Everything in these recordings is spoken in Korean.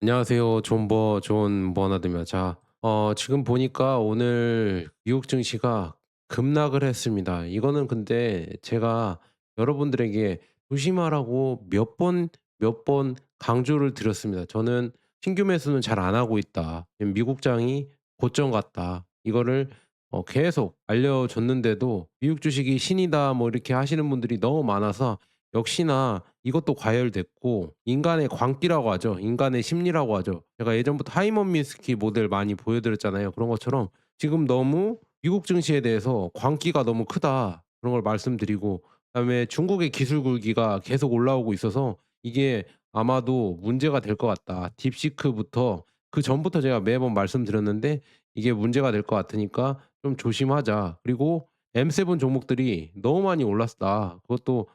안녕하세요. 존 버나드입니다. 지금 보니까 오늘 미국 증시가 급락을 했습니다. 이거는 근데 제가 여러분들에게 조심하라고 몇 번 강조를 드렸습니다. 저는 신규 매수는 잘 안 하고 있다. 미국장이 고점 같다. 이거를 계속 알려줬는데도 미국 주식이 신이다 뭐 이렇게 하시는 분들이 너무 많아서 역시나 이것도 과열됐고 인간의 광기라고 하죠. 인간의 심리라고 하죠. 제가 예전부터 하이먼 미스키 모델 많이 보여드렸잖아요. 그런 것처럼 지금 너무 미국 증시에 대해서 광기가 너무 크다. 그런 걸 말씀드리고 그다음에 중국의 기술 굴기가 계속 올라오고 있어서 이게 아마도 문제가 될 것 같다. 딥시크부터 그전부터 제가 매번 말씀드렸는데 이게 문제가 될 것 같으니까 좀 조심하자. 그리고 M7 종목들이 너무 많이 올랐다. 그것도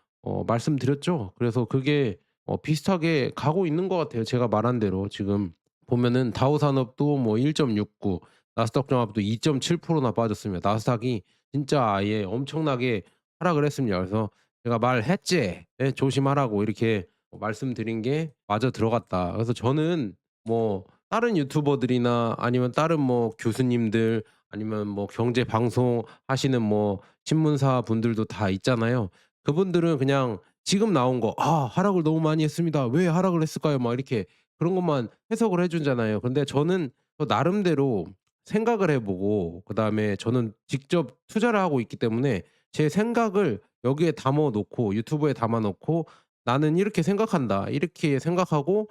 말씀드렸죠. 그래서 그게 비슷하게 가고 있는 것 같아요. 제가 말한 대로 지금 보면은 다우 산업도 뭐 1.69, 나스닥 종합도 2.7%나 빠졌습니다. 나스닥이 진짜 아예 엄청나게 하락을 했습니다. 그래서 제가 말했지. 예, 조심하라고 이렇게 말씀드린 게 맞아 들어갔다. 그래서 저는 뭐 다른 유튜버들이나 아니면 다른 뭐 교수님들 아니면 뭐 경제 방송 하시는 뭐 신문사 분들도 다 있잖아요. 그분들은 그냥 지금 나온 거 "아 하락을 너무 많이 했습니다. 왜 하락을 했을까요?" 막 이렇게 그런 것만 해석을 해 주잖아요. 근데 저는 저 나름대로 생각을 해 보고 그다음에 저는 직접 투자를 하고 있기 때문에 제 생각을 여기에 담아 놓고 유튜브에 담아 놓고 "나는 이렇게 생각한다." 이렇게 생각하고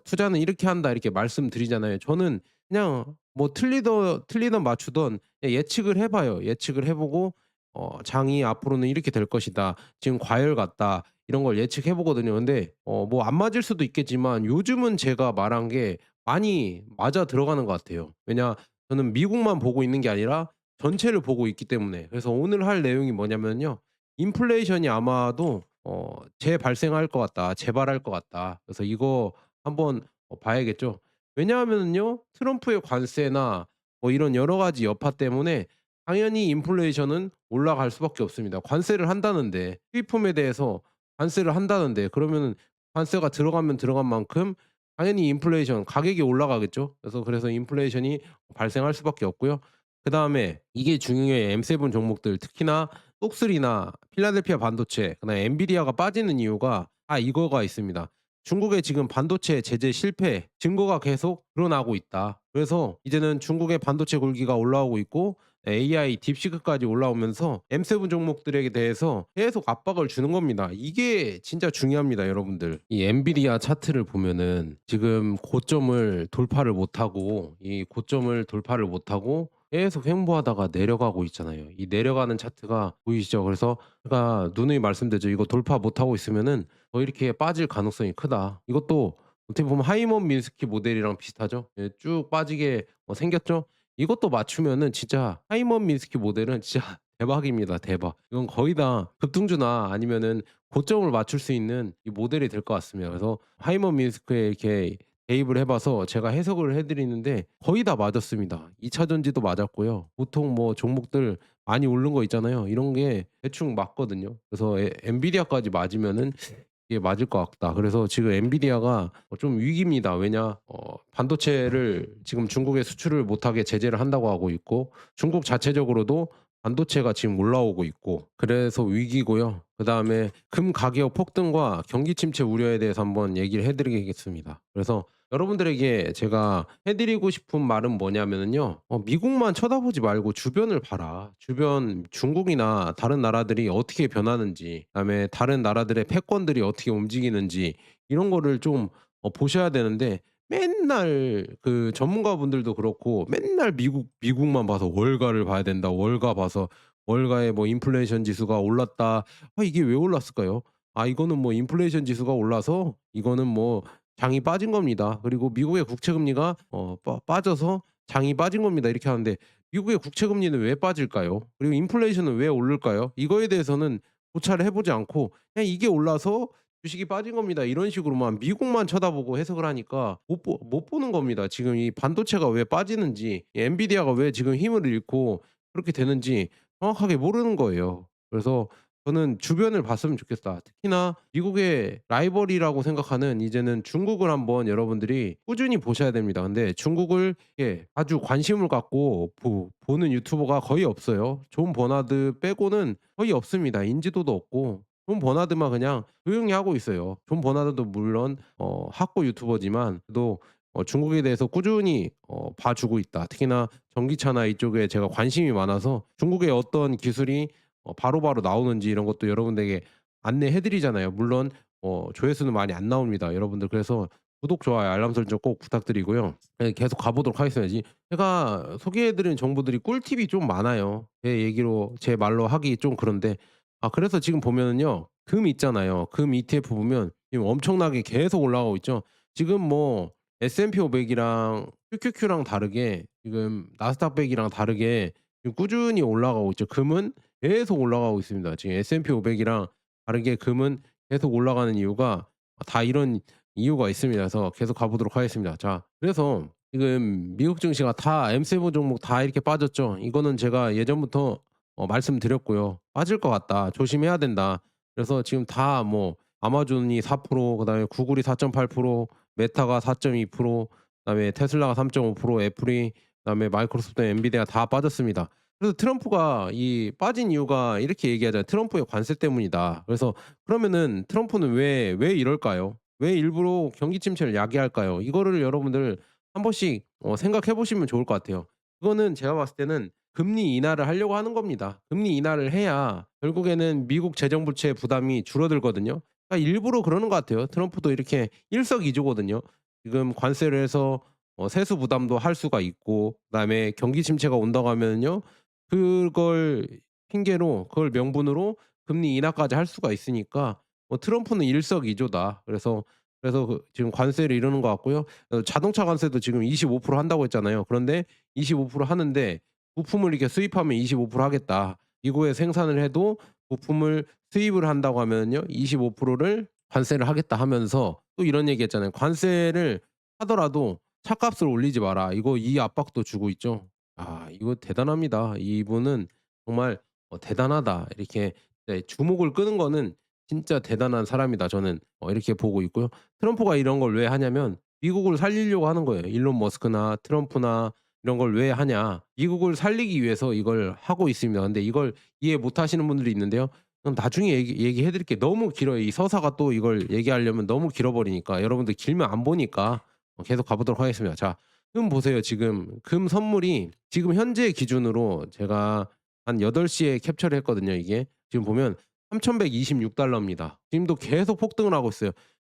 "투자는 이렇게 한다." 이렇게 말씀드리잖아요. 저는 그냥 뭐 틀리든 맞추든 그냥 예측을 해 봐요. 예측을 해 보고 장이 앞으로는 이렇게 될 것이다. 지금 과열 같다. 이런 걸 예측해 보거든요. 근데 뭐 안 맞을 수도 있겠지만 요즘은 제가 말한 게 많이 맞아 들어가는 것 같아요. 저는 미국만 보고 있는 게 아니라 전체를 보고 있기 때문에. 그래서 오늘 할 내용이 뭐냐면요. 인플레이션이 아마도 재발생할 것 같다. 재발할 것 같다. 그래서 이거 한번 봐야겠죠. 왜냐하면은요. 트럼프의 관세나 뭐 이런 여러 가지 여파 때문에 당연히 인플레이션은 올라갈 수밖에 없습니다. 관세를 한다는데 수입품에 대해서 관세를 한다는데 그러면은 관세가 들어가면 들어간 만큼 당연히 인플레이션 가격이 올라가겠죠. 그래서 인플레이션이 발생할 수밖에 없고요. 그다음에 이게 중요해요. M7 종목들 특히나 똑3나 필라델피아 반도체 그다음에 엔비디아가 빠지는 이유가 이거가 있습니다. 중국의 지금 반도체 제재 실패 증거가 계속 드러나고 있다. 그래서 이제는 중국의 반도체 굴기가 올라오고 있고 AI 딥시크까지 올라오면서 M7 종목들에 대해서 계속 압박을 주는 겁니다. 이게 진짜 중요합니다, 여러분들. 이 엔비디아 차트를 보면은 지금 고점을 돌파를 못하고 이 고점을 돌파를 못하고 계속 횡보하다가 내려가고 있잖아요. 이 내려가는 차트가 보이시죠? 그래서 제가 누누이 말씀드렸죠. 이거 돌파 못하고 있으면은 더 이렇게 빠질 가능성이 크다. 이것도 어떻게 보면 하이먼 미스키 모델이랑 비슷하죠. 예, 쭉 빠지게 생겼죠. 이것도 맞추면은 진짜 하이먼 미스키 모델은 진짜 대박입니다, 대박. 이건 거의 다 급등주나 아니면은 고점을 맞출 수 있는 이 모델이 될 것 같습니다. 그래서 하이먼 미스크에 이렇게 대입을 해 봐서 제가 해석을 해 드리는데 거의 다 맞았습니다. 2 차 전지도 맞았고요. 보통 뭐 종목들 많이 오른 거 있잖아요. 이런 게 대충 맞거든요. 그래서 엔비디아까지 맞으면은 이게 맞을 것 같다. 그래서 지금 엔비디아가 좀 위기입니다. 반도체를 지금 중국에 수출을 못하게 제재를 한다고 하고 있고 중국 자체적으로도 반도체가 지금 올라오고 있고 그래서 위기고요. 그다음에 금 가격 폭등과 경기 침체 우려에 대해서 한번 얘기를 해 드리겠습니다. 그래서 여러분들에게 제가 해 드리고 싶은 말은 뭐냐면은요. 미국만 쳐다보지 말고 주변을 봐라. 주변 중국이나 다른 나라들이 어떻게 변하는지 그다음에 다른 나라들의 패권들이 어떻게 움직이는지 이런 거를 좀 보셔야 되는데 맨날 그 전문가분들도 그렇고 맨날 미국만 봐서 월가를 봐야 된다. 월가 봐서 월가의 뭐 인플레이션 지수가 올랐다. 이게 왜 올랐을까요? 이거는 뭐 인플레이션 지수가 올라서 이거는 뭐 장이 빠진 겁니다. 그리고 미국의 국채 금리가 빠져서 장이 빠진 겁니다. 이렇게 하는데 미국의 국채 금리는 왜 빠질까요? 그리고 인플레이션은 왜 오를까요? 이거에 대해서는 고찰을 해 보지 않고 그냥 "이게 올라서 주식이 빠진 겁니다." 이런 식으로만 미국만 쳐다보고 해석을 하니까 못 보는 겁니다. 지금 이 반도체가 왜 빠지는지 이 엔비디아가 왜 지금 힘을 잃고 그렇게 되는지 정확하게 모르는 거예요. 그래서 저는 주변을 봤으면 좋겠다. 특히나 미국의 라이벌이라고 생각하는 이제는 중국을 한번 여러분들이 꾸준히 보셔야 됩니다. 근데 중국을 아주 관심을 갖고 보는 유튜버가 거의 없어요. 존 버나드 빼고는 거의 없습니다. 인지도도 없고 존 버나드만 그냥 조용히 하고 있어요. 존 버나드도 물론 학고 유튜버지만 또 중국에 대해서 꾸준히 봐 주고 있다. 특히나 전기차나 이쪽에 제가 관심이 많아서 중국의 어떤 기술이 바로바로 나오는지 이런 것도 여러분들에게 안내해 드리잖아요. 물론 조회수는 많이 안 나옵니다, 여러분들. 그래서 구독, 좋아요, 알람 설정 꼭 부탁드리고요. 예, 계속 가 보도록 하겠습니다. 제가 소개해 드린 정보들이 꿀팁이 좀 많아요. 제 말로 하기 좀 그런데 그래서 지금 보면은요. 금 있잖아요. 금 ETF 보면 지금 엄청나게 계속 올라가고 있죠. 지금 뭐 S&P 500 이랑 QQQ랑 다르게 지금 나스닥 100 이랑 다르게 지금 꾸준히 올라가고 있죠. 금은 계속 올라가고 있습니다. 지금 S&P 500 이랑 다르게 금은 계속 올라가는 이유가 다 이런 이유가 있습니다. 그래서 계속 가 보도록 하겠습니다. 자, 그래서 지금 미국 증시가 다 M7 종목 다 이렇게 빠졌죠. 이거는 제가 예전부터 말씀드렸고요. "빠질 것 같다. 조심해야 된다." 그래서 지금 다 뭐 아마존이 4%, 그다음에 구글이 4.8%, 메타가 4.2%, 그다음에 테슬라가 3.5%, 애플이, 그다음에 마이크로소프트, 엔비디아 다 빠졌습니다. 그래서 트럼프가 이 빠진 이유가 이렇게 얘기하잖아요. "트럼프의 관세 때문이다." 그래서 그러면은 트럼프는 왜 이럴까요? 왜 일부러 경기 침체를 야기할까요? 이거를 여러분들 한 번씩 생각해 보시면 좋을 것 같아요. 그거는 제가 봤을 때는 금리 인하를 하려고 하는 겁니다. 금리 인하를 해야 결국에는 미국 재정 부채 부담이 줄어들거든요. 그러니까 일부러 그러는 것 같아요. 트럼프도 이렇게 일석이조거든요. 지금 관세를 해서 세수 부담도 할 수가 있고, 그다음에 경기 침체가 온다고 하면은요. 그걸 핑계로, 그걸 명분으로 금리 인하까지 할 수가 있으니까 트럼프는 일석이조다. 그래서 지금 관세를 이러는 것 같고요. 자동차 관세도 지금 25% 한다고 했잖아요. 그런데 25% 하는데 부품을 이렇게 수입하면 25% 하겠다. 미국에 생산을 해도 부품을 수입을 한다고 하면요, 25%를 관세를 하겠다 하면서 또 이런 얘기했잖아요. 관세를 하더라도 차값을 올리지 마라. 이 압박도 주고 있죠. 이거 대단합니다. 이분은 정말 대단하다. 이렇게 주목을 끄는 거는 진짜 대단한 사람이다. 저는 이렇게 보고 있고요. 트럼프가 이런 걸 왜 하냐면 미국을 살리려고 하는 거예요. 일론 머스크나 트럼프나 이런 걸 왜 하냐. 미국을 살리기 위해서 이걸 하고 있습니다. 근데 이걸 이해 못 하시는 분들이 있는데요. 그럼 나중에 얘기해 드릴게요. 너무 길어요. 이 서사가 또 이걸 얘기하려면 너무 길어 버리니까 여러분들 길면 안 보니까 계속 가 보도록 하겠습니다. 자, 금 보세요. 지금 금 선물이 지금 현재 기준으로 제가 한 8 시에 캡처를 했거든요, 이게. 지금 보면 3,126 달러입니다. 지금도 계속 폭등을 하고 있어요.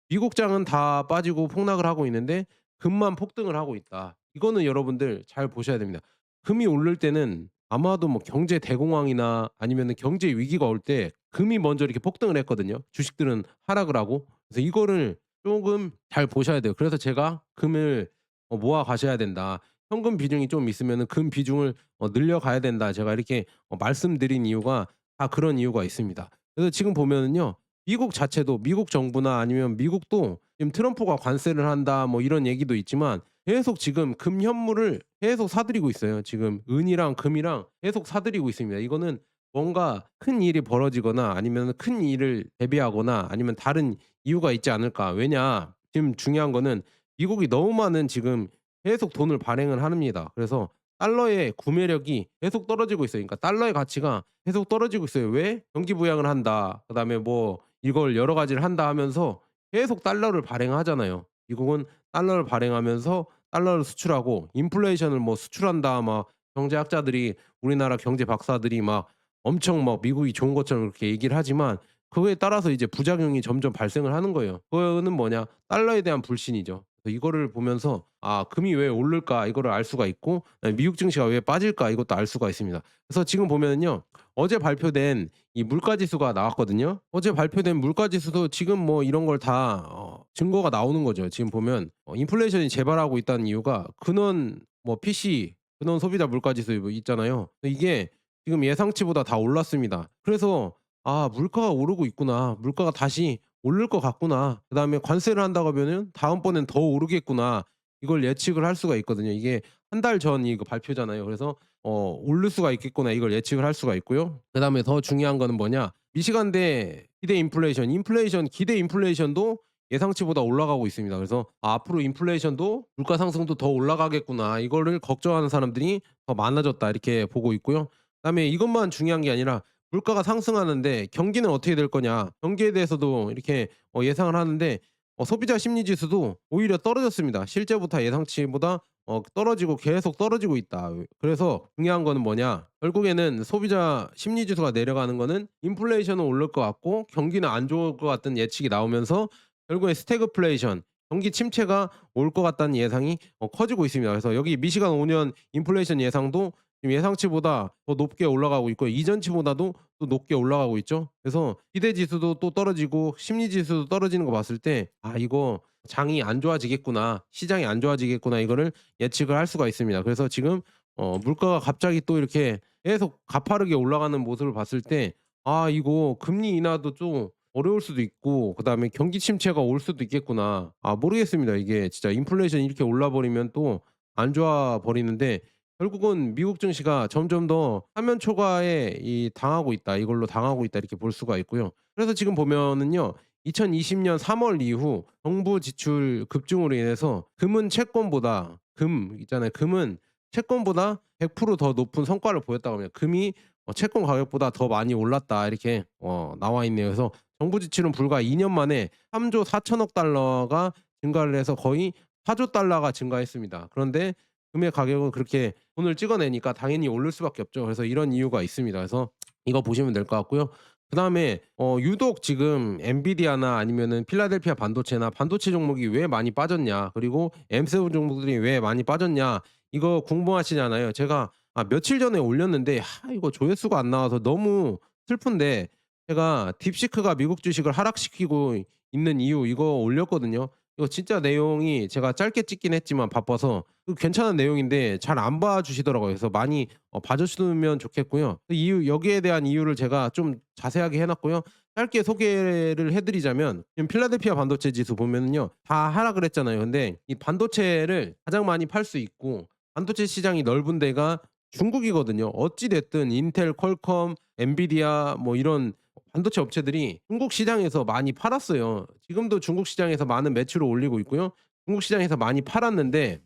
미국장은 다 빠지고 폭락을 하고 있는데 금만 폭등을 하고 있다. 이거는 여러분들 잘 보셔야 됩니다. 금이 오를 때는 아마도 뭐 경제 대공황이나 아니면은 경제 위기가 올 때 금이 먼저 이렇게 폭등을 했거든요. 주식들은 하락을 하고. 그래서 이거를 쪼금 잘 보셔야 돼요. 그래서 제가 금을 모아 가셔야 된다. 현금 비중이 좀 있으면은 금 비중을 늘려 가야 된다. 제가 이렇게 말씀드린 이유가 다 그런 이유가 있습니다. 그래서 지금 보면은요. 미국 자체도, 미국 정부나 아니면 미국도 지금 트럼프가 관세를 한다 뭐 이런 얘기도 있지만 계속 지금 금 현물을 계속 사들이고 있어요. 지금 은이랑 금이랑 계속 사들이고 있습니다. 이거는 뭔가 큰 일이 벌어지거나 아니면 큰 일을 대비하거나 아니면 다른 이유가 있지 않을까. 왜냐, 지금 중요한 거는 미국이 너무 많은 지금 계속 돈을 발행을 합니다. 그래서 달러의 구매력이 계속 떨어지고 있어요. 그러니까 달러의 가치가 계속 떨어지고 있어요. 왜? 경기 부양을 한다. 그다음에 뭐 이걸 여러 가지를 한다 하면서 계속 달러를 발행하잖아요. 미국은 달러를 발행하면서 달러를 수출하고 인플레이션을 뭐 수출한다 막 경제학자들이, 우리나라 경제 박사들이 막 엄청 막 미국이 좋은 것처럼 그렇게 얘기를 하지만 그거에 따라서 이제 부작용이 점점 발생을 하는 거예요. 그거는 뭐냐? 달러에 대한 불신이죠. 그래서 이거를 보면서 '아, 금이 왜 오를까?' 이거를 알 수가 있고, 미국 증시가 왜 빠질까 이것도 알 수가 있습니다. 그래서 지금 보면은요. 어제 발표된 이 물가 지수가 나왔거든요. 어제 발표된 물가 지수도 지금 뭐 이런 걸 다 증거가 나오는 거죠. 지금 보면 인플레이션이 재발하고 있다는 이유가 근원 뭐 PC, 근원 소비자 물가 지수 뭐 있잖아요. 이게 지금 예상치보다 다 올랐습니다. 그래서 '아, 물가가 오르고 있구나. 물가가 다시 오를 것 같구나. 그다음에 관세를 한다고 하면은 다음번엔 더 오르겠구나.' 이걸 예측을 할 수가 있거든요. 이게 한 달 전 이거 발표잖아요. 그래서 오를 수가 있겠구나 이걸 예측을 할 수가 있고요. 그다음에 더 중요한 거는 뭐냐? 미시간대 기대 인플레이션 기대 인플레이션도 예상치보다 올라가고 있습니다. 그래서 '아 앞으로 인플레이션도 물가 상승도 더 올라가겠구나. 이거를 걱정하는 사람들이 더 많아졌다.' 이렇게 보고 있고요. 그다음에 이것만 중요한 게 아니라 물가가 상승하는데 경기는 어떻게 될 거냐. 경기에 대해서도 이렇게 예상을 하는데 소비자 심리 지수도 오히려 떨어졌습니다. 실제보다 예상치보다 떨어지고 계속 떨어지고 있다. 그래서 중요한 거는 뭐냐? 결국에는 소비자 심리 지수가 내려가는 거는 인플레이션은 오를 것 같고 경기는 안 좋을 것 같은 예측이 나오면서 결국에 스태그플레이션 경기 침체가 올 것 같다는 예상이 커지고 있습니다. 그래서 여기 미시간 5년 인플레이션 예상도 지금 예상치보다 더 높게 올라가고 있고 이전치보다도 또 높게 올라가고 있죠. 그래서 기대 지수도 또 떨어지고 심리 지수도 떨어지는 거 봤을 때 '아 이거 장이 안 좋아지겠구나. 시장이 안 좋아지겠구나.' 이거를 예측을 할 수가 있습니다. 그래서 지금 물가가 갑자기 또 이렇게 계속 가파르게 올라가는 모습을 봤을 때 '아 이거 금리 인하도 좀 어려울 수도 있고 그다음에 경기 침체가 올 수도 있겠구나.' 아 모르겠습니다. 이게 진짜 인플레이션이 이렇게 올라 버리면 또 안 좋아 버리는데 결국은 미국 증시가 점점 더 화면 초과에 당하고 있다. 이걸로 당하고 있다. 이렇게 볼 수가 있고요. 그래서 지금 보면은요. 2020년 3월 이후 정부 지출 급증으로 인해서 금은 채권보다 금 있잖아요. 금은 채권보다 100%더 높은 성과를 보였다고 합니다. 금이 채권 가격보다 더 많이 올랐다. 이렇게 나와 있네요. 그래서 정부 지출은 불과 2년 만에 3조 4천억 달러가 증가를 해서 거의 4조 달러가 증가했습니다. 그런데 금의 가격은 그렇게 돈을 찍어내니까 당연히 오를 수밖에 없죠. 그래서 이런 이유가 있습니다. 그래서 이거 보시면 될 것 같고요. 그다음에 유독 지금 엔비디아나 아니면은 필라델피아 반도체나 반도체 종목이 왜 많이 빠졌냐 그리고 M7 종목들이 왜 많이 빠졌냐 이거 궁금하시잖아요. 제가 며칠 전에 올렸는데 이거 조회수가 안 나와서 너무 슬픈데 제가 딥시크가 미국 주식을 하락시키고 있는 이유 이거 올렸거든요. 이거 진짜 내용이 제가 짧게 찍긴 했지만 바빠서 괜찮은 내용인데 잘 안 봐 주시더라고요. 그래서 많이 봐 줬으면 좋겠고요. 그 이유 여기에 대한 이유를 제가 좀 자세하게 해 놨고요. 짧게 소개를 해 드리자면 지금 필라델피아 반도체 지수 보면은요. 다 하락을 했잖아요. 근데 이 반도체를 가장 많이 팔 수 있고 반도체 시장이 넓은 데가 중국이거든요. 어찌 됐든 인텔, 퀄컴, 엔비디아 뭐 이런 반도체 업체들이 중국 시장에서 많이 팔았어요. 지금도 중국 시장에서 많은 매출을 올리고 있고요. 중국 시장에서 많이 팔았는데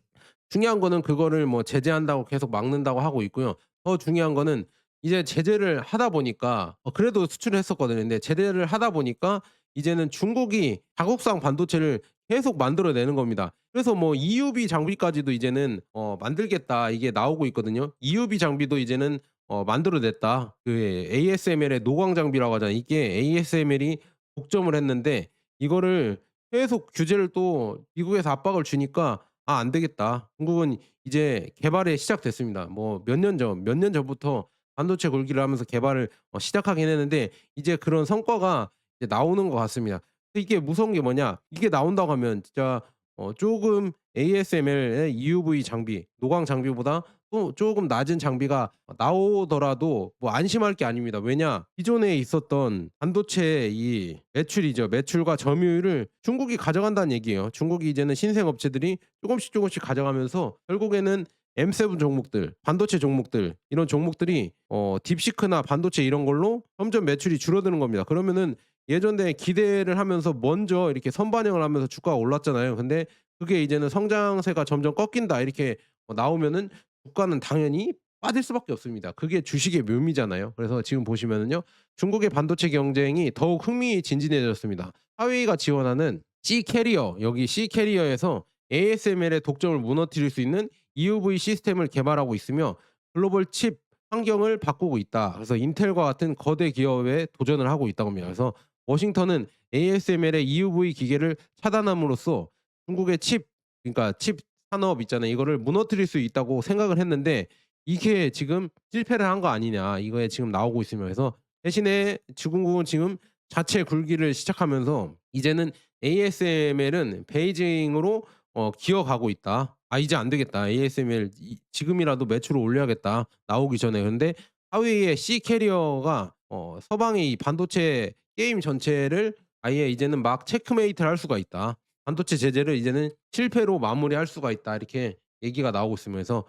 중요한 거는 그거를 뭐 제재한다고 계속 막는다고 하고 있고요. 더 중요한 거는 이제 제재를 하다 보니까 그래도 수출을 했었거든요. 근데 제재를 하다 보니까 이제는 중국이 자국산 반도체를 계속 만들어 내는 겁니다. 그래서 뭐 EUV 장비까지도 이제는 만들겠다 이게 나오고 있거든요. EUV 장비도 이제는 만들어 냈다. 그 ASML의 노광 장비라고 하잖아요. 이게 ASML이 독점을 했는데 이거를 계속 규제를 또 미국에서 압박을 주니까 '아 안 되겠다. 중국은 이제 개발에 시작됐습니다.' 뭐 몇 년 전부터 반도체 굴기를 하면서 개발을 시작하긴 했는데 이제 그런 성과가 이제 나오는 것 같습니다. 근데 이게 무서운 게 뭐냐 이게 나온다고 하면 진짜 쪼금 ASML의 EUV 장비, 노광 장비보다 또 쪼금 낮은 장비가 나오더라도 뭐 안심할 게 아닙니다. 왜냐 기존에 있었던 반도체의 이 매출이죠. 매출과 점유율을 중국이 가져간다는 얘기예요. 중국이 이제는 신생 업체들이 쪼금씩 가져가면서 결국에는 M7 종목들, 반도체 종목들 이런 종목들이 딥시크나 반도체 이런 걸로 점점 매출이 줄어드는 겁니다. 그러면은 예전에 기대를 하면서 먼저 이렇게 선반영을 하면서 주가가 올랐잖아요. 근데 그게 이제는 "성장세가 점점 꺾인다." 이렇게 나오면은 주가는 당연히 빠질 수밖에 없습니다. 그게 주식의 묘미잖아요. 그래서 지금 보시면은요. 중국의 반도체 경쟁이 더욱 흥미진진해졌습니다. 화웨이가 지원하는 C 캐리어 여기 C 캐리어에서 ASML의 독점을 무너뜨릴 수 있는 EUV 시스템을 개발하고 있으며 글로벌 칩 환경을 바꾸고 있다. 그래서 인텔과 같은 거대 기업에 도전을 하고 있다고 합니다. 그래서 워싱턴은 ASML의 EUV 기계를 차단함으로써 중국의 칩 그러니까 칩 산업 있잖아요. 이거를 무너뜨릴 수 있다고 생각을 했는데 이게 지금 실패를 한 거 아니냐. 이거에 지금 나오고 있으며 그래서 대신에 중국은 지금 자체 굴기를 시작하면서 이제는 ASML은 베이징으로 기어가고 있다. '아 이제 안 되겠다. ASML 지금이라도 매출을 올려야겠다, 나오기 전에.' 근데 하웨이의 C 캐리어가 서방의 이 반도체 게임 전체를 아예 이제는 막 체크메이트를 할 수가 있다. 반도체 제재를 이제는 실패로 마무리할 수가 있다. 이렇게 얘기가 나오고 있으면서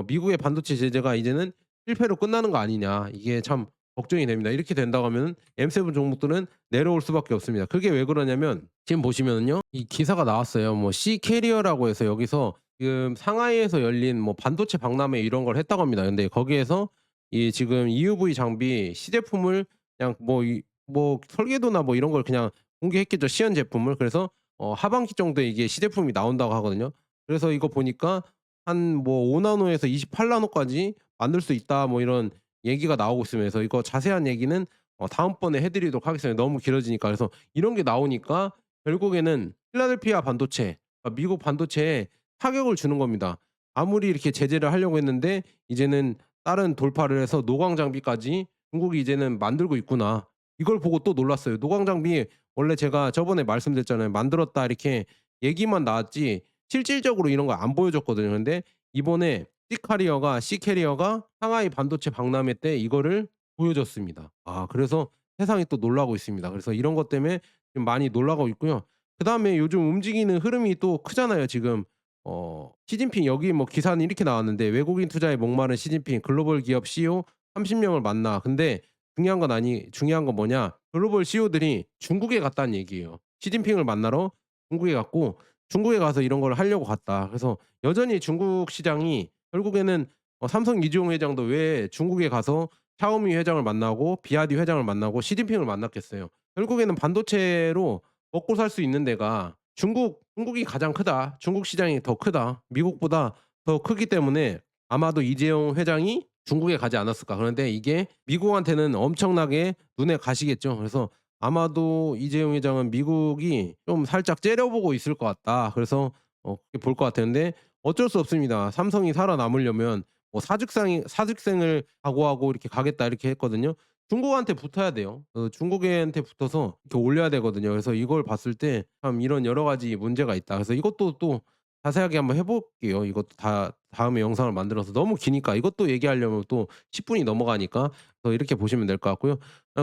미국의 반도체 제재가 이제는 실패로 끝나는 거 아니냐. 이게 참 걱정이 됩니다. 이렇게 된다고 하면은 M7 종목들은 내려올 수밖에 없습니다. 그게 왜 그러냐면 지금 보시면은요. 이 기사가 나왔어요. 뭐 C 캐리어라고 해서 여기서 지금 상하이에서 열린 뭐 반도체 박람회 이런 걸 했다고 합니다. 근데 거기에서 이 지금 EUV 장비 시제품을 그냥 뭐 설계도나 뭐 이런 걸 그냥 공개했겠죠, 시연 제품을. 그래서 하반기 정도에 이게 시제품이 나온다고 하거든요. 그래서 이거 보니까 한 뭐 5 나노에서 28 나노까지 만들 수 있다 뭐 이런 얘기가 나오고 있으면서 이거 자세한 얘기는 다음번에 해 드리도록 하겠습니다. 너무 길어지니까. 그래서 이런 게 나오니까 결국에는 필라델피아 반도체, 미국 반도체에 타격을 주는 겁니다. 아무리 이렇게 제재를 하려고 했는데 이제는 다른 돌파를 해서 노광 장비까지 중국이 이제는 만들고 있구나. 이걸 보고 또 놀랐어요. 노광 장비 원래 제가 저번에 말씀드렸잖아요. 만들었다 이렇게 얘기만 나왔지 실질적으로 이런 거 안 보여줬거든요. 근데 이번에 C 캐리어가 상하이 반도체 박람회 때 이거를 보여줬습니다. 그래서 세상이 또 놀라고 있습니다. 그래서 이런 것 때문에 좀 많이 놀라고 있고요. 그다음에 요즘 움직이는 흐름이 또 크잖아요 지금. 시진핑 여기 뭐 기사는 이렇게 나왔는데 "외국인 투자에 목마른 시진핑 글로벌 기업 CEO 30 명을 만나." 근데 중요한 건 뭐냐, 글로벌 CEO들이 중국에 갔다는 얘기예요. 시진핑을 만나러 중국에 갔고 중국에 가서 이런 걸 하려고 갔다. 그래서 여전히 중국 시장이 결국에는 삼성 이재용 회장도 왜 중국에 가서 샤오미 회장을 만나고 비아디 회장을 만나고 시진핑을 만났겠어요. 결국에는 반도체로 먹고 살 수 있는 데가 중국이 가장 크다. 중국 시장이 더 크다. 미국보다 더 크기 때문에 아마도 이재용 회장이 중국에 가지 않았을까. 그런데 이게 미국한테는 엄청나게 눈에 가시겠죠. 그래서 아마도 이재용 회장은 미국이 좀 살짝 째려보고 있을 것 같다. 그래서 그렇게 볼 것 같았는데 어쩔 수 없습니다. 삼성이 살아남으려면 뭐 사직생을 각오하고 이렇게 가겠다 이렇게 했거든요. 중국한테 붙어야 돼요. 중국한테 붙어서 이렇게 올려야 되거든요. 그래서 이걸 봤을 때 참 이런 여러 가지 문제가 있다. 그래서 이것도 또 자세하게 한번 해 볼게요. 이것도 다 다음에 영상을 만들어서 너무 기니까 이것도 얘기하려면 또 10 분이 넘어가니까 이렇게 보시면 될 것 같고요.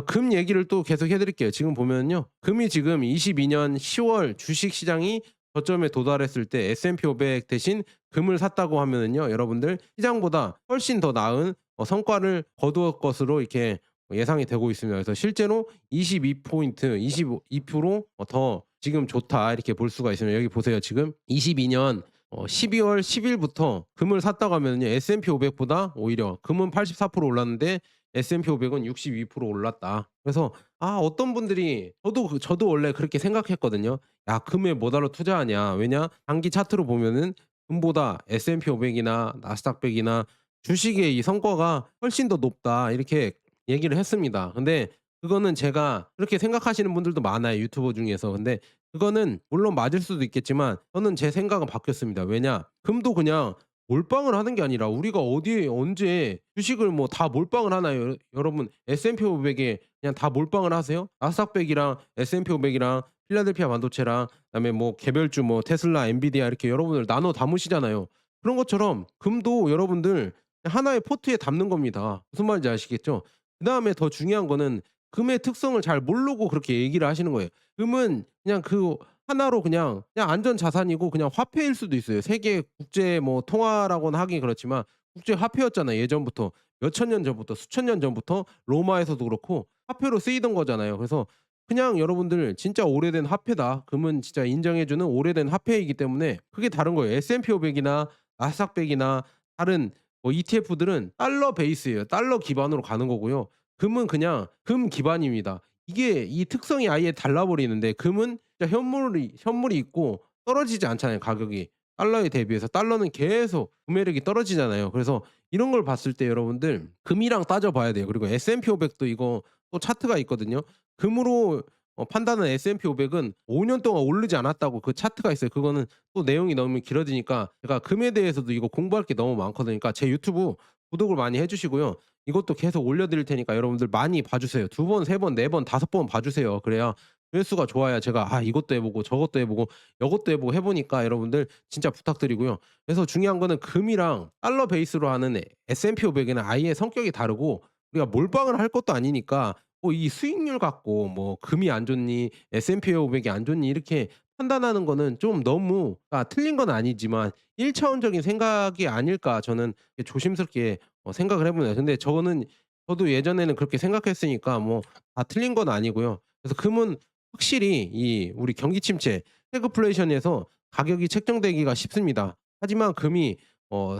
금 얘기를 또 계속 해 드릴게요. 지금 보면요. 금이 지금 22년 10월 주식 시장이 저점에 도달했을 때 S&P 500 대신 금을 샀다고 하면은요. 여러분들 시장보다 훨씬 더 나은 성과를 거두을 것으로 이렇게 예상이 되고 있습니다. 그래서 실제로 22 포인트 22% 더 지금 좋다 이렇게 볼 수가 있습니다. 여기 보세요. 지금 22년 12월 10 일부터 금을 샀다고 하면은요. S&P 500 보다 오히려 금은 84% 올랐는데 S&P 500은 62% 올랐다. 그래서 어떤 분들이 저도 원래 그렇게 생각했거든요. '야 금에 뭐하러 투자하냐.' 왜냐 단기 차트로 보면은 금보다 S&P 500이나 나스닥 100이나 주식의 이 성과가 훨씬 더 높다 이렇게 얘기를 했습니다. 근데 그거는 제가 그렇게 생각하시는 분들도 많아요, 유튜버 중에서. 근데 그거는 물론 맞을 수도 있겠지만 저는 제 생각은 바뀌었습니다. 왜냐? 금도 그냥 몰빵을 하는 게 아니라 우리가 어디에 언제 주식을 뭐 다 몰빵을 하나요? 여러분 S&P 500에 그냥 다 몰빵을 하세요? 나스닥 100이랑 S&P 500이랑 필라델피아 반도체랑 그다음에 뭐 개별주 뭐 테슬라, 엔비디아 이렇게 여러분들 나눠 담으시잖아요. 그런 것처럼 금도 여러분들 하나의 포트에 담는 겁니다. 무슨 말인지 아시겠죠? 그다음에 더 중요한 거는 금의 특성을 잘 모르고 그렇게 얘기를 하시는 거예요. 금은 그냥 그 하나로 그냥 안전 자산이고 그냥 화폐일 수도 있어요. 세계 국제 뭐 통화라고는 하긴 그렇지만 국제 화폐였잖아요, 예전부터. 몇천 년 전부터 수천 년 전부터 로마에서도 그렇고 화폐로 쓰이던 거잖아요. 그래서 그냥 여러분들 진짜 오래된 화폐다. 금은 진짜 인정해 주는 오래된 화폐이기 때문에 그게 다른 거예요. S&P 500이나 나스닥 100이나 다른 뭐 ETF들은 달러 베이스예요. 달러 기반으로 가는 거고요. 금은 그냥 금 기반입니다. 이게 이 특성이 아예 달라 버리는데 금은 진짜 현물이 있고 떨어지지 않잖아요, 가격이. 달러에 대비해서 달러는 계속 구매력이 떨어지잖아요. 그래서 이런 걸 봤을 때 여러분들 금이랑 따져 봐야 돼요. 그리고 S&P 500도 이거 또 차트가 있거든요. 금으로 판단한 S&P 500은 5년 동안 오르지 않았다고 그 차트가 있어요. 그거는 또 내용이 너무 길어지니까 제가 금에 대해서도 이거 공부할 게 너무 많거든요. 그러니까 제 유튜브 구독을 많이 해 주시고요. 이것도 계속 올려 드릴 테니까 여러분들 많이 봐 주세요. 2 번, 3 번, 4 번, 5번 봐 주세요. 그래야 조회수가 좋아야 제가 이것도 해 보고 저것도 해 보고 요것도 해 보고 해 보니까 여러분들 진짜 부탁드리고요. 그래서 중요한 거는 금이랑 달러 베이스로 하는 S&P 500은 아예 성격이 다르고 우리가 몰빵을 할 것도 아니니까 이 수익률 갖고 뭐 금이 안 좋니 S&P 500이 안 좋니 이렇게 판단하는 거는 좀 너무 틀린 건 아니지만 1차원적인 생각이 아닐까 저는 조심스럽게 생각을 해 봅니다. 근데 저도 예전에는 그렇게 생각했으니까 뭐 다 틀린 건 아니고요. 그래서 금은 확실히 이 우리 경기 침체 스태그플레이션에서 가격이 책정되기가 쉽습니다. 하지만 금이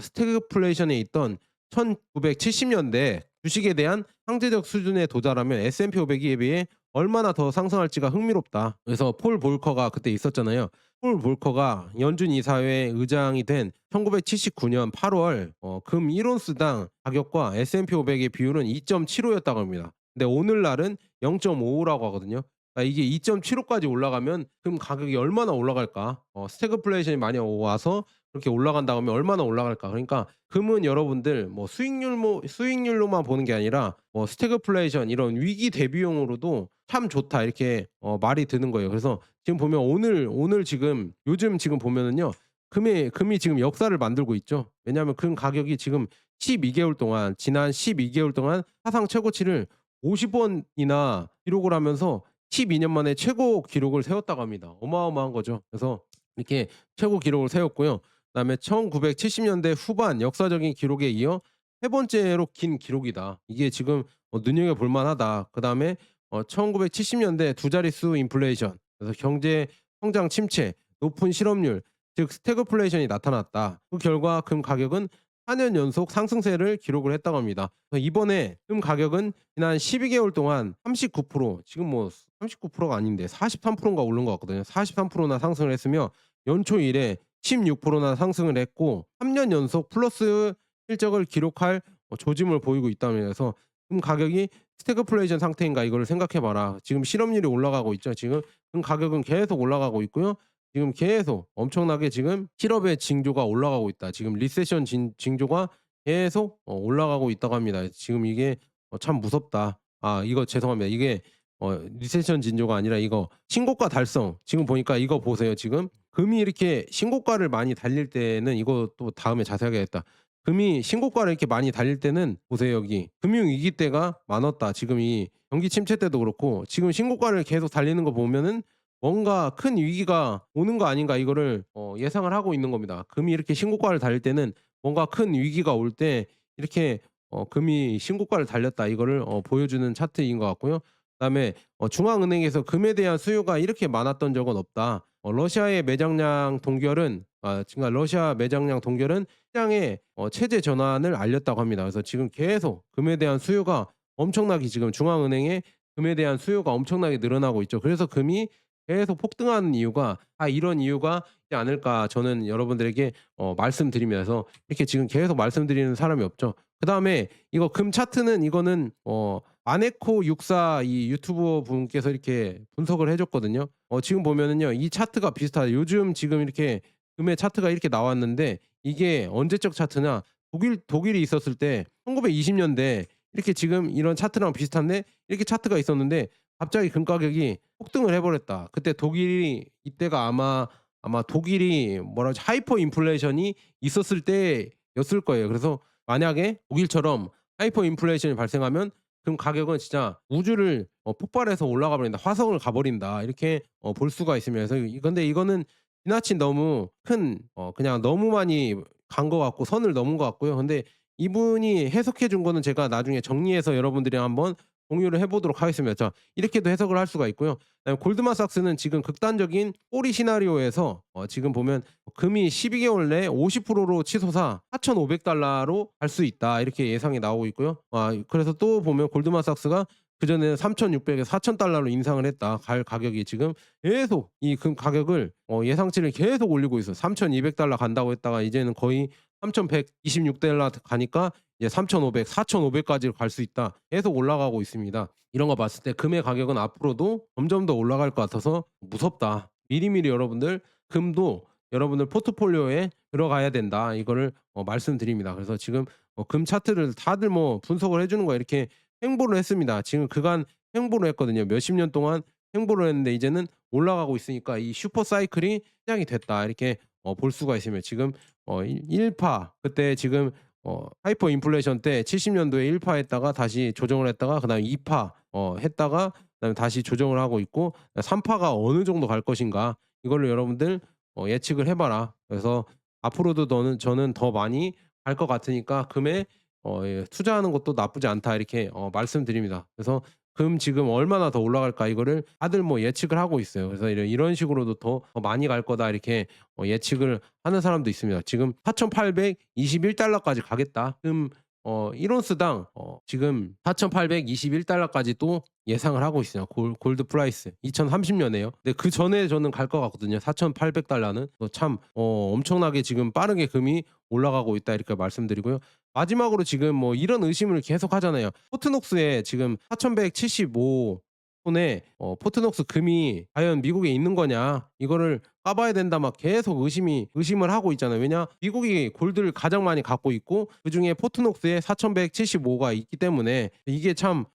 스태그플레이션에 있던 1970 년대 주식에 대한 상대적 수준에 도달하면 S&P 500에 비해 얼마나 더 상승할지가 흥미롭다. 그래서 폴 볼커가 그때 있었잖아요. 폴 볼커가 연준 이사회 의장이 된 1979년 8월 금 1온스당 가격과 S&P 500의 비율은 2.75였다고 합니다. 근데 오늘날은 0.55라고 하거든요. 그러니까 이게 2.75까지 올라가면 금 가격이 얼마나 올라갈까? 스태그플레이션이 많이 와서 그렇게 올라간다고 하면 얼마나 올라갈까? 그러니까 금은 여러분들 뭐 수익률로만 보는 게 아니라 스태그플레이션 이런 위기 대비용으로도 참 좋다 이렇게 말이 드는 거예요. 그래서 지금 보면 오늘 지금 요즘 지금 보면은요. 금이 지금 역사를 만들고 있죠. 왜냐하면 금 가격이 지금 12개월 동안 지난 12개월 동안 사상 최고치를 50원이나 기록을 하면서 12년 만에 최고 기록을 세웠다고 합니다. 어마어마한 거죠. 그래서 이렇게 최고 기록을 세웠고요. 그다음에 1970년대 후반 역사적인 기록에 이어 세 번째로 긴 기록이다. 이게 지금 눈여겨볼 만하다. 그다음에 1970년대 두 자릿수 인플레이션 그래서 경제 성장 침체, 높은 실업률 즉 스태그플레이션이 나타났다. 그 결과 금 가격은 4년 연속 상승세를 기록을 했다고 합니다. 이번에 금 가격은 지난 12개월 동안 39% 지금 뭐 39%가 아닌데 43%인가 오른 것 같거든요. 43%나 상승을 했으며 연초 이래 16%나 상승을 했고 3년 연속 플러스 실적을 기록할 조짐을 보이고 있다면서 그래서 금 가격이 스태그플레이션 상태인가 이거를 생각해 봐라. 지금 실업률이 올라가고 있죠. 지금 금 가격은 계속 올라가고 있고요. 지금 계속 엄청나게 지금 실업의 징조가 올라가고 있다. 지금 리세션 징조가 계속 올라가고 있다고 합니다. 지금 이게 참 무섭다. 아 이거 죄송합니다. 이게 리세션 징조가 아니라 이거 신고가 달성. 지금 보니까 이거 보세요. 지금 금이 이렇게 신고가를 많이 달릴 때는 이거 또 다음에 자세하게 하겠다. 금이 신고가를 이렇게 많이 달릴 때는 보세요 여기. 금융위기 때가 많았다. 지금 이 경기 침체 때도 그렇고 지금 신고가를 계속 달리는 거 보면은 뭔가 큰 위기가 오는 거 아닌가 이거를 예상을 하고 있는 겁니다. 금이 이렇게 신고가를 달릴 때는 뭔가 큰 위기가 올 때 이렇게 금이 신고가를 달렸다 이거를 보여주는 차트인 것 같고요. 그다음에 중앙은행에서 금에 대한 수요가 이렇게 많았던 적은 없다. 러시아의 매장량 동결은 그러니까 러시아 매장량 동결은 시장의 체제 전환을 알렸다고 합니다. 그래서 지금 계속 금에 대한 수요가 엄청나게 지금 중앙은행의 금에 대한 수요가 엄청나게 늘어나고 있죠. 그래서 금이 계속 폭등하는 이유가 이런 이유가 있지 않을까 저는 여러분들에게 말씀드리면서 이렇게 지금 계속 말씀드리는 사람이 없죠. 그다음에 이거 금 차트는 이거는 마네코 64 이 유튜버 분께서 이렇게 분석을 해 줬거든요. 지금 보면은요. 이 차트가 비슷하다. 요즘 지금 이렇게 금의 차트가 이렇게 나왔는데 이게 언제적 차트냐 독일이 있었을 때 1920 년대 이렇게 지금 이런 차트랑 비슷한데 이렇게 차트가 있었는데 갑자기 금 가격이 폭등을 해 버렸다. 그때 독일이 이때가 아마 독일이 뭐라 하지 하이퍼 인플레이션이 있었을 때였을 거예요. 그래서 만약에 독일처럼 하이퍼 인플레이션이 발생하면 금 가격은 진짜 우주를 폭발해서 올라가 버린다. 화성을 가 버린다. 이렇게 볼 수가 있습니다. 그래서 근데 이거는 지나친 너무 큰 그냥 너무 많이 간 것 같고 선을 넘은 것 같고요. 근데 이분이 해석해 준 거는 제가 나중에 정리해서 여러분들이랑 한번 공유를 해 보도록 하겠습니다. 자 이렇게도 해석을 할 수가 있고요. 그다음에 골드만삭스는 지금 극단적인 꼬리 시나리오에서 지금 보면 금이 12개월 내에 50%로 치솟아 4,500달러로 갈 수 있다. 이렇게 예상이 나오고 있고요. 그래서 또 보면 골드만삭스가 그전에는 3,600에서 4,000달러로 인상을 했다. 갈 가격이 지금 계속 이 금 가격을 예상치를 계속 올리고 있어요. 3,200달러 간다고 했다가 이제는 거의 3,126달러 가니까 이제 3,500, 4,500까지 갈 수 있다. 계속 올라가고 있습니다. 이런 거 봤을 때 금의 가격은 앞으로도 점점 더 올라갈 것 같아서 무섭다. 미리미리 여러분들 금도 여러분들 포트폴리오에 들어가야 된다. 이거를 말씀드립니다. 그래서 지금 금 차트를 다들 뭐 분석을 해 주는 거야. 이렇게 횡보를 했습니다. 지금 그간 횡보를 했거든요. 몇십 년 동안 횡보를 했는데 이제는 올라가고 있으니까 이 슈퍼 사이클이 시작이 됐다. 이렇게 볼 수가 있으며 지금 1파 그때 지금 하이퍼 인플레이션 때 70 년도에 1파 했다가 다시 조정을 했다가 그다음에 2파 했다가 그다음에 다시 조정을 하고 있고 3파가 어느 정도 갈 것인가 이거를 여러분들 예측을 해 봐라. 그래서 앞으로도 너는 저는 더 많이 갈 것 같으니까 금에 예 "투자하는 것도 나쁘지 않다." 이렇게 말씀드립니다. 그래서 금 지금 얼마나 더 올라갈까 이거를 다들 뭐 예측을 하고 있어요. 그래서 이런 식으로도 더 많이 갈 거다 이렇게 예측을 하는 사람도 있습니다. 지금 4,821 달러까지 가겠다. 금 1 온스당 지금 4,821 달러까지 또 예상을 하고 있어요. 골드 프라이스. 2030년에요. 근데 그전에 저는 갈 것 같거든요. 4,800 달러는. 참 엄청나게 지금 빠르게 금이 올라가고 있다 이렇게 말씀드리고요. 마지막으로 지금 뭐 이런 의심을 계속 하잖아요. 포트녹스에 지금 4,175 손에 포트녹스 금이 과연 미국에 있는 거냐 이거를 까봐야 된다 막 계속 의심을 하고 있잖아요. 왜냐 미국이 골드를 가장 많이 갖고 있고 그중에 포트녹스에 4,175가 있기 때문에 이게 참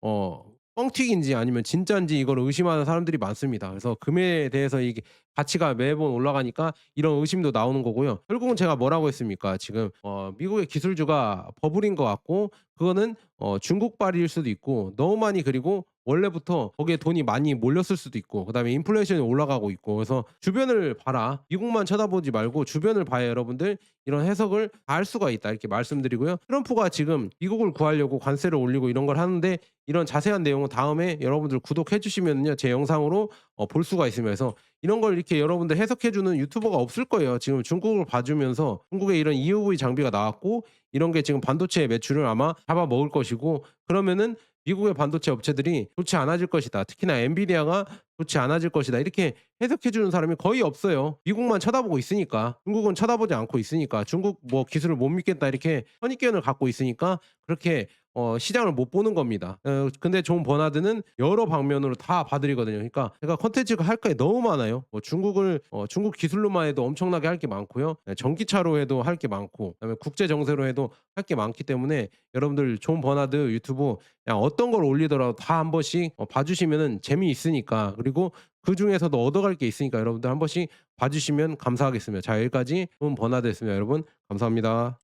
뻥튀기인지 아니면 진짜인지 이걸 의심하는 사람들이 많습니다. 그래서 금에 대해서 이게 가치가 매번 올라가니까 이런 의심도 나오는 거고요. 결국은 제가 뭐라고 했습니까? 지금 미국의 기술주가 버블인 것 같고 그거는 중국발일 수도 있고 너무 많이 그리고 원래부터 거기에 돈이 많이 몰렸을 수도 있고 그다음에 인플레이션이 올라가고 있고 그래서 "주변을 봐라. 미국만 쳐다보지 말고 주변을 봐야 여러분들 이런 해석을 다 할 수가 있다." 이렇게 말씀드리고요. 트럼프가 지금 미국을 구하려고 관세를 올리고 이런 걸 하는데 이런 자세한 내용은 다음에 여러분들 구독해 주시면요. 제 영상으로 볼 수가 있습니다. 그래서 이런 걸 이렇게 여러분들 해석해 주는 유튜버가 없을 거예요. 지금 중국을 봐주면서 중국에 이런 EUV 장비가 나왔고 이런 게 지금 반도체 매출을 아마 잡아먹을 것이고 그러면은 미국의 반도체 업체들이 좋지 않아질 것이다. 특히나 엔비디아가 좋지 않아질 것이다. 이렇게 해석해 주는 사람이 거의 없어요. 미국만 쳐다보고 있으니까. 중국은 쳐다보지 않고 있으니까. 중국 뭐 기술을 못 믿겠다 이렇게 선입견을 갖고 있으니까 그렇게 시장을 못 보는 겁니다. 근데 존 버나드는 여러 방면으로 다 봐드리거든요. 그러니까 제가 콘텐츠가 할 게 너무 많아요. 중국 기술로만 해도 엄청나게 할 게 많고요. 예 전기차로 해도 할 게 많고 그다음에 국제 정세로 해도 할 게 많기 때문에 여러분들 존 버나드 유튜브 그냥 어떤 걸 올리더라도 다 한 번씩 봐 주시면은 재미있으니까 그리고 그중에서도 얻어갈 게 있으니까 여러분들 한 번씩 봐 주시면 감사하겠습니다. 자 여기까지 존 버나드였습니다. 여러분 감사합니다.